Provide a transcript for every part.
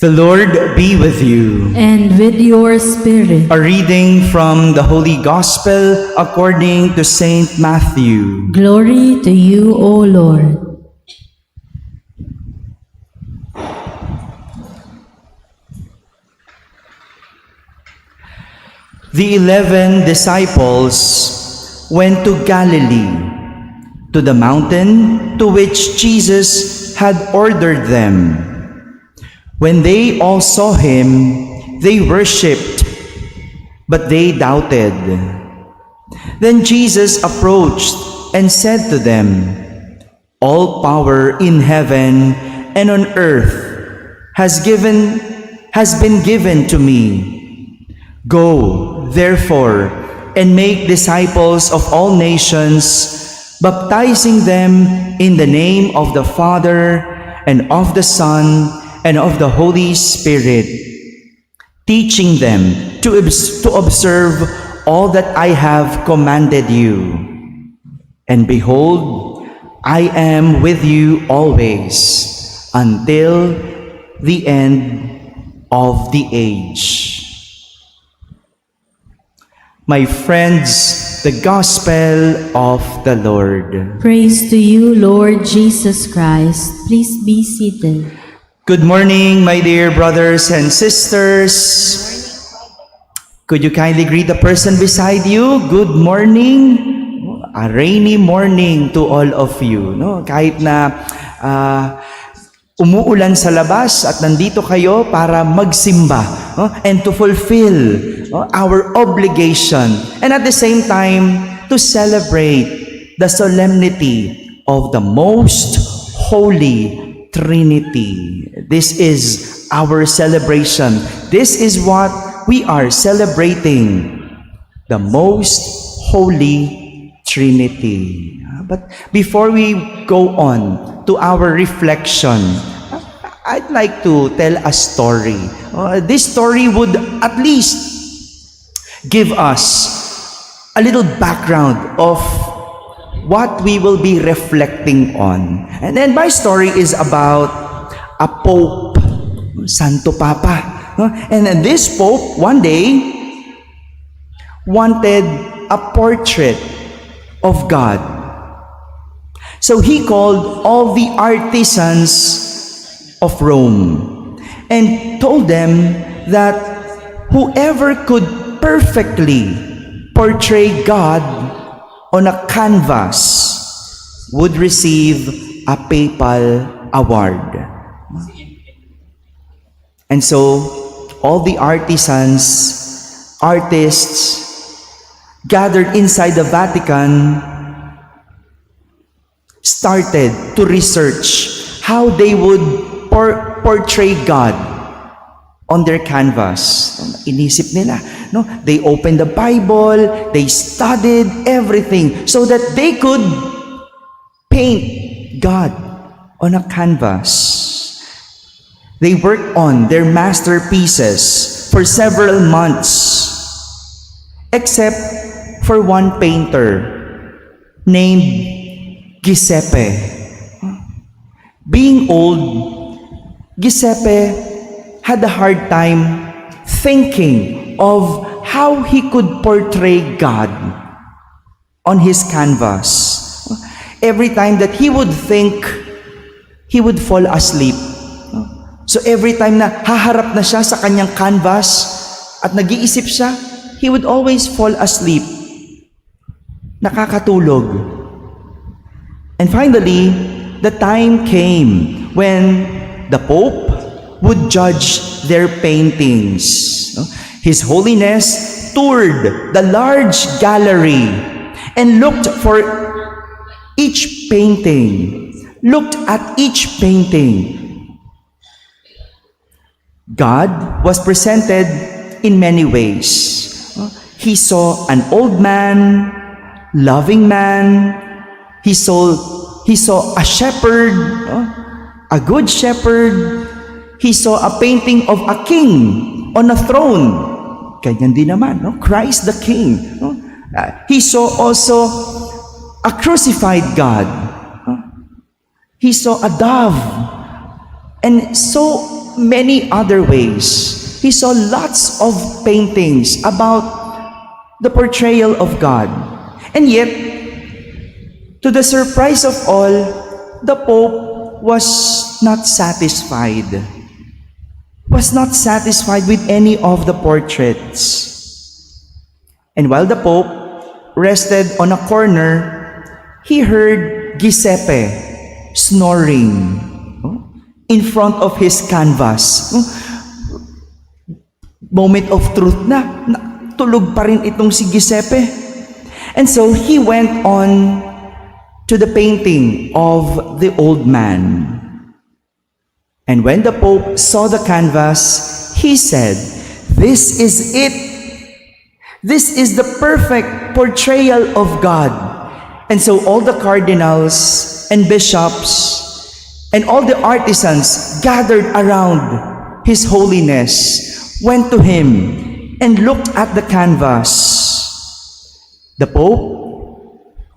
The Lord be with you. And with your spirit. A reading from the Holy Gospel according to Saint Matthew. Glory to you, O Lord. The 11 disciples went to Galilee, to the mountain to which Jesus had ordered them. When they all saw him, they worshipped, but they doubted. Then Jesus approached and said to them, "All power in heaven and on earth has been given to me. Go, therefore, and make disciples of all nations, baptizing them in the name of the Father and of the Son and of the Holy Spirit, teaching them to observe all that I have commanded you. And behold, I am with you always until the end of the age." My friends, the Gospel of the Lord. Praise to you, Lord Jesus Christ. Please be seated. Good morning, my dear brothers and sisters. Could you kindly greet the person beside you? Good morning. A rainy morning to all of you. No? Kahit na umuulan sa labas at nandito kayo para magsimba, no? And to fulfill, no, our obligation, and at the same time to celebrate the solemnity of the most holy Trinity. This is our celebration. This is what we are celebrating, the most holy Trinity. But before we go on to our reflection, I'd like to tell a story. This story would at least give us a little background of what we will be reflecting on. And then my story is about a Pope, Santo Papa. And then this Pope, one day, wanted a portrait of God. So he called all the artisans of Rome and told them that whoever could perfectly portray God on a canvas would receive a papal award. And so all the artists gathered inside the Vatican started to research how they would portray God on their canvas. Inisip nila, no? They opened the Bible, they studied everything so that they could paint God on a canvas. They worked on their masterpieces for several months, except for one painter named Giuseppe. Being old, Giuseppe had a hard time thinking of how he could portray God on his canvas. Every time that he would think, he would fall asleep. So every time na haharap na siya sa kanyang canvas at nag-iisip siya, he would always fall asleep. Nakakatulog. And finally, the time came when the Pope would judge their paintings. His Holiness toured the large gallery and looked for each painting, looked at each painting. God was presented in many ways. He saw an old man, loving man. He saw a shepherd, a good shepherd. He saw a painting of a king on a throne. Ganyan din naman, no? Christ the King. No? He saw also a crucified God. He saw a dove. And so many other ways. He saw lots of paintings about the portrayal of God. And yet, to the surprise of all, the Pope was not satisfied. Was not satisfied with any of the portraits. And while the Pope rested on a corner, he heard Giuseppe snoring in front of his canvas. Moment of truth na, tulog pa rin itong si Giuseppe. And so he went on to the painting of the old man. And when the Pope saw the canvas, he said, "This is it. This is the perfect portrayal of God." And so all the cardinals and bishops and all the artisans gathered around His Holiness, went to him and looked at the canvas. The Pope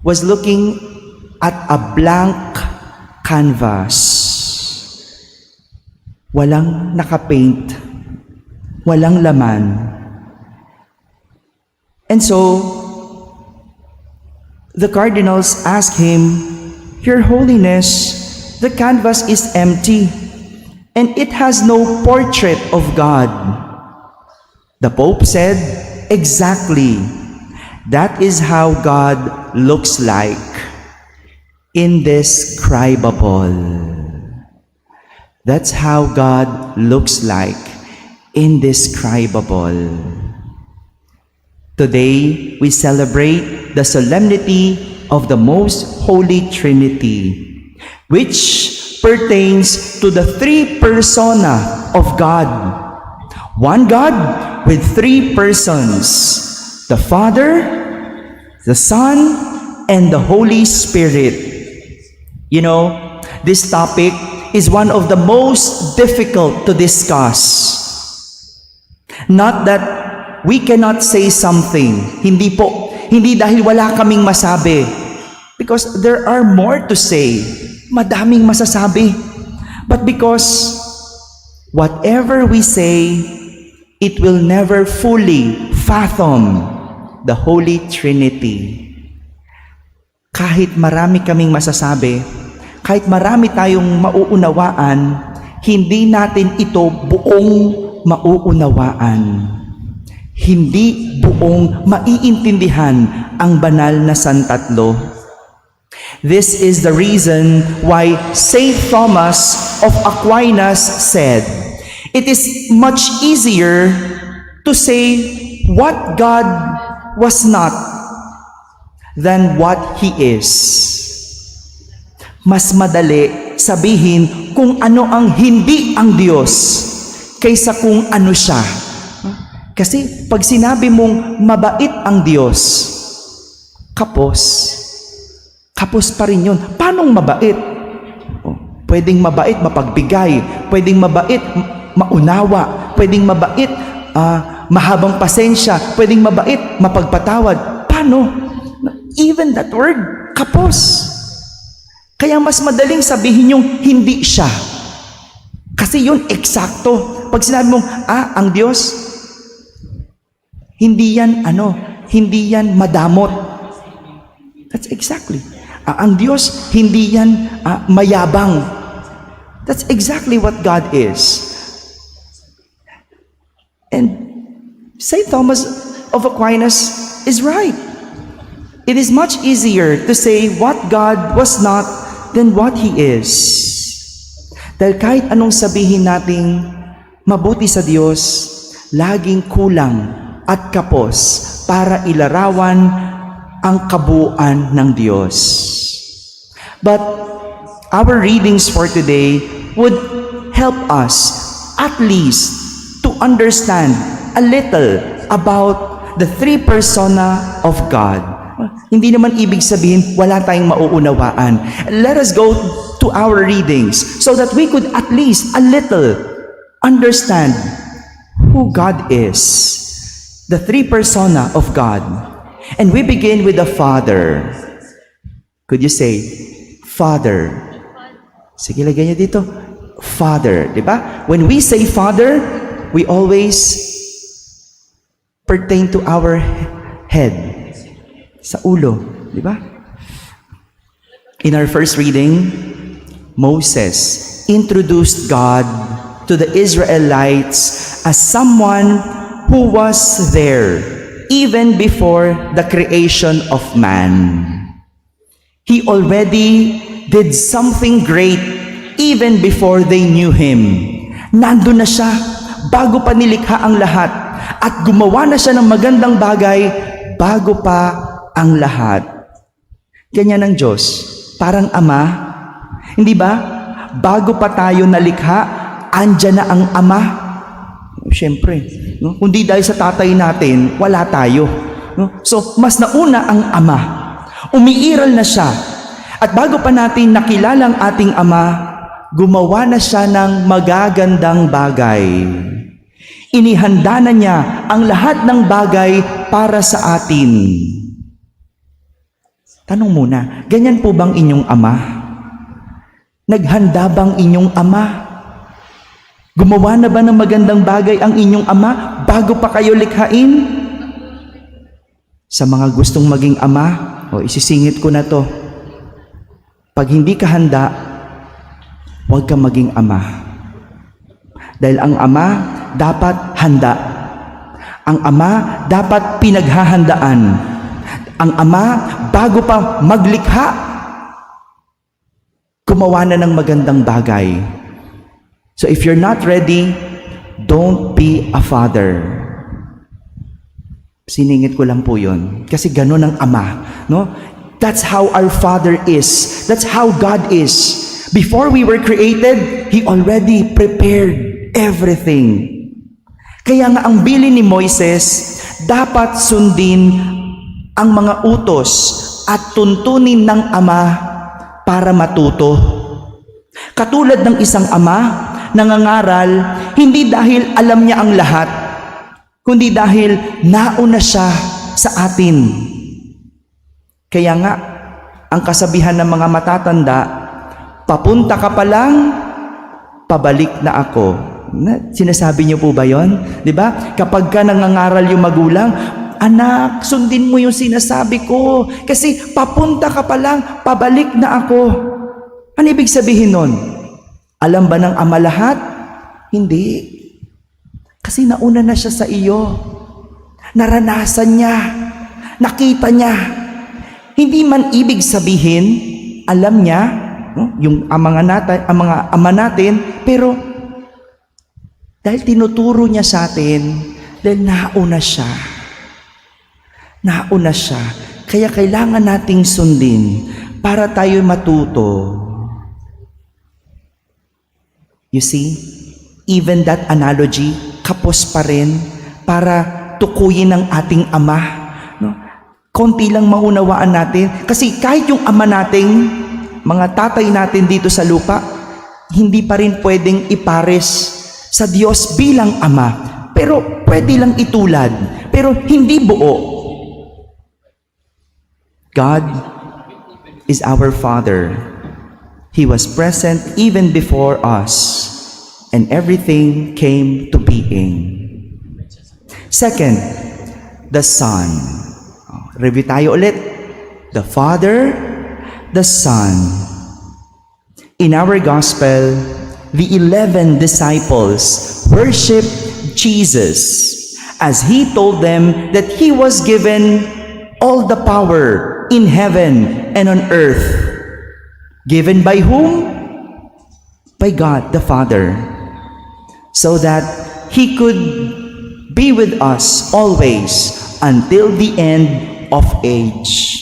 was looking at a blank canvas. Walang nakapaint, walang laman. And so, the cardinals asked him, "Your Holiness, the canvas is empty, and it has no portrait of God." The Pope said, "Exactly. That is how God looks like, indescribable." That's how God looks like, indescribable. Today, we celebrate the solemnity of the Most Holy Trinity, which pertains to the three persona of God. One God with three persons, the Father, the Son, and the Holy Spirit. You know, this topic is one of the most difficult to discuss. Not that we cannot say something. Hindi po. Hindi dahil wala kaming masabi. Because there are more to say. Madaming masasabi. But because whatever we say, it will never fully fathom the Holy Trinity. Kahit marami kaming masasabi, kahit marami tayong mauunawaan, hindi natin ito buong mauunawaan. Hindi buong maiintindihan ang banal na Santatlo. This is the reason why Saint Thomas of Aquinas said, "It is much easier to say what God was not than what He is." Mas madali sabihin kung ano ang hindi ang Diyos kaysa kung ano siya. Kasi pag sinabi mong mabait ang Diyos, kapos pa rin yun. Paanong mabait? Pwedeng mabait, mapagbigay. Pwedeng mabait, maunawa. Pwedeng mabait, mahabang pasensya. Pwedeng mabait, mapagpatawad. Paano? Even that word, kapos. Kaya mas madaling sabihin yung hindi siya. Kasi yun eksakto. Pag sinabi mong, ang Diyos, hindi yan hindi yan madamot. That's exactly. Ang Diyos, hindi yan mayabang. That's exactly what God is. And Saint Thomas of Aquinas is right. It is much easier to say what God was not than what He is. Dahil kahit anong sabihin nating mabuti sa Diyos, laging kulang at kapos para ilarawan ang kabuuan ng Diyos. But our readings for today would help us at least to understand a little about the three persona of God. Hindi naman ibig sabihin wala tayong mauunawaan. Let us go to our readings so that we could at least a little understand who God is. The three persona of God. And we begin with the Father. Could you say, Father? Sige, lagyan niyo dito. Father, di ba? When we say Father, we always pertain to our head, sa ulo, di ba? In our first reading, Moses introduced God to the Israelites as someone who was there even before the creation of man. He already did something great even before they knew Him. Nandun na siya bago pa nilikha ang lahat at gumawa na siya ng magandang bagay bago pa ang lahat. Ganyan ang Diyos. Parang Ama, hindi ba? Bago pa tayo nalikha, andyan na ang Ama. Siyempre, no? Kundi dahil sa tatay natin, wala tayo. No? So, mas nauna ang Ama. Umiiral na siya. At bago pa natin nakilala ang ating Ama, gumawa na siya ng magagandang bagay. Inihanda na niya ang lahat ng bagay para sa atin. Tanong muna, ganyan po bang inyong Ama? Naghanda bang inyong Ama? Gumawa na ba ng magandang bagay ang inyong Ama bago pa kayo likhain? Sa mga gustong maging Ama, isisingit ko na to. Pag hindi ka handa, huwag kang maging Ama. Dahil ang Ama dapat handa. Ang Ama dapat pinaghahandaan. Ang Ama, bago pa maglikha, gumawa na ng magandang bagay. So if you're not ready, don't be a father. Siningit ko lang po yun. Kasi ganun ang Ama. No? That's how our Father is. That's how God is. Before we were created, He already prepared everything. Kaya nga ang bilin ni Moises, dapat sundin ang mga utos at tuntunin ng Ama para matuto. Katulad ng isang ama, nangangaral, hindi dahil alam niya ang lahat, kundi dahil nauna siya sa atin. Kaya nga, ang kasabihan ng mga matatanda, papunta ka pa lang, pabalik na ako. Sinasabi niyo po ba yon? Di ba? Kapag ka nangangaral yung magulang, anak, sundin mo yung sinasabi ko. Kasi papunta ka pa lang, pabalik na ako. Ano ibig sabihin nun? Alam ba ng Ama lahat? Hindi. Kasi nauna na siya sa iyo. Naranasan niya. Nakita niya. Hindi man ibig sabihin, alam niya, no? Yung mga ama natin, pero dahil tinuturo niya sa atin, dahil nauna siya. Nauna siya. Kaya kailangan nating sundin para tayo matuto. You see, even that analogy, kapos pa rin para tukuyin ng ating Ama. No? Konti lang maunawaan natin. Kasi kahit yung Ama nating, mga tatay natin dito sa lupa, hindi pa rin pwedeng ipares sa Diyos bilang Ama. Pero pwede lang itulad. Pero hindi buo. God is our Father. He was present even before us, and everything came to being. Second, the Son. Review tayo ulit. The Father, the Son. In our Gospel, the 11 disciples worship Jesus as He told them that He was given all the power in heaven and on earth. Given by whom? By God the Father. So that He could be with us always until the end of age.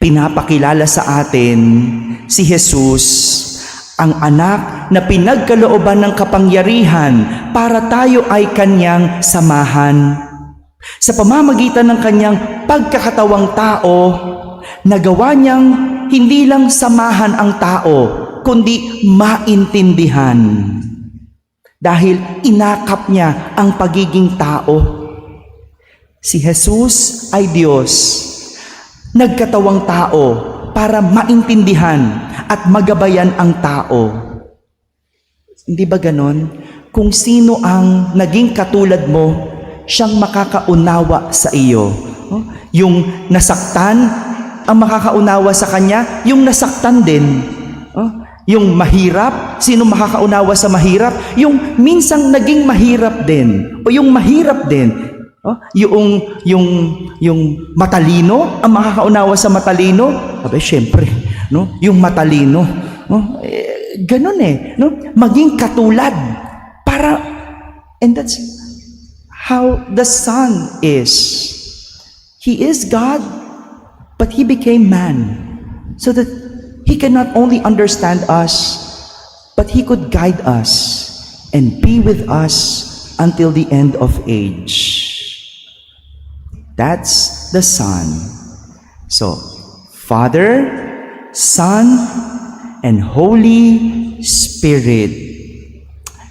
Pinapakilala sa atin si Jesus, ang anak na pinagkalooban ng kapangyarihan para tayo ay Kanyang samahan. Sa pamamagitan ng Kanyang pagkakatawang tao, nagawa Niyang hindi lang samahan ang tao, kundi maintindihan. Dahil inakap Niya ang pagiging tao. Si Jesus ay Diyos, nagkatawang tao para maintindihan at magabayan ang tao. Hindi ba ganon? Kung sino ang naging katulad mo, siyang makakaunawa sa iyo. Yung nasaktan, ang makakaunawa sa kanya, yung nasaktan din. Yung mahirap, sino makakaunawa sa mahirap? Yung minsang naging mahirap din. O yung mahirap din. Yung matalino, ang makakaunawa sa matalino? Abay, syempre, no? Yung matalino. Ganun no? Maging katulad. And that's how the Son is. He is God, but He became man. So that He can not only understand us, but He could guide us and be with us until the end of age. That's the Son. So, Father, Son, and Holy Spirit.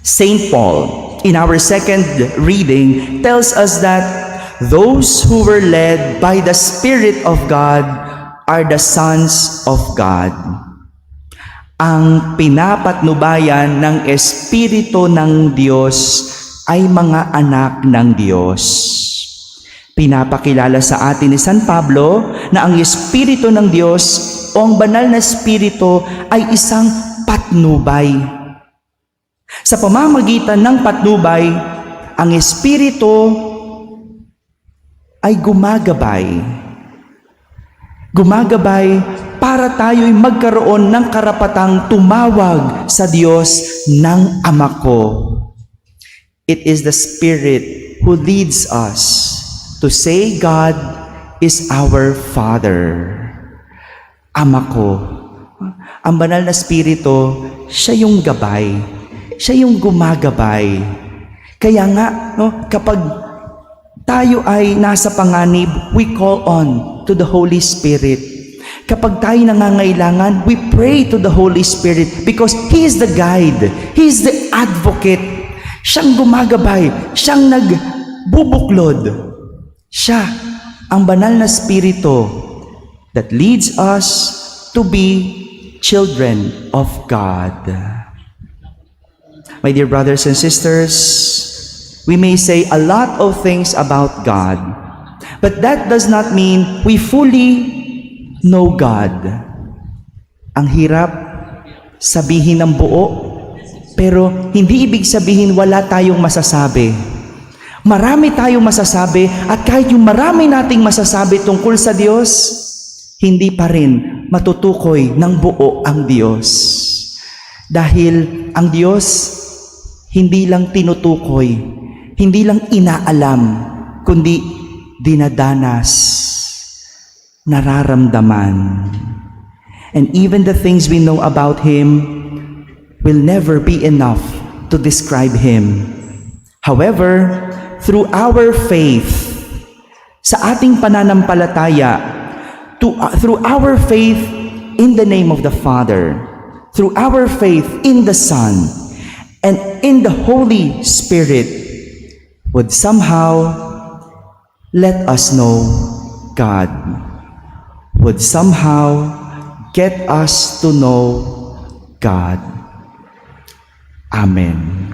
Saint Paul, in our second reading, tells us that those who were led by the Spirit of God are the sons of God. Ang pinapatnubayan ng Espiritu ng Diyos ay mga anak ng Diyos. Pinapakilala sa atin ni San Pablo na ang Espiritu ng Diyos o ang banal na Espiritu ay isang patnubay. Sa pamamagitan ng patnubay, ang Espiritu ay gumagabay. Gumagabay para tayo'y magkaroon ng karapatang tumawag sa Diyos ng Ama ko. It is the Spirit who leads us to say God is our Father. Ama ko. Ang banal na Espiritu, siya yung gabay. Siya yung gumagabay. Kaya nga, kapag tayo ay nasa panganib, we call on to the Holy Spirit. Kapag tayo nangangailangan, we pray to the Holy Spirit because He is the guide. He is the advocate. Siyang gumagabay. Siyang nagbubuklod. Siya, ang banal na Espiritu that leads us to be children of God. My dear brothers and sisters, we may say a lot of things about God, but that does not mean we fully know God. Ang hirap sabihin ng buo, pero hindi ibig sabihin wala tayong masasabi. Marami tayong masasabi, at kahit yung marami nating masasabi tungkol sa Diyos, hindi pa rin matutukoy ng buo ang Diyos. Dahil ang Diyos hindi lang tinutukoy, hindi lang inaalam, kundi dinadanas, nararamdaman. And even the things we know about Him will never be enough to describe Him. However, through our faith, sa ating pananampalataya, through our faith in the name of the Father, through our faith in the Son, and in the Holy Spirit, would somehow let us know God, would somehow get us to know God. Amen.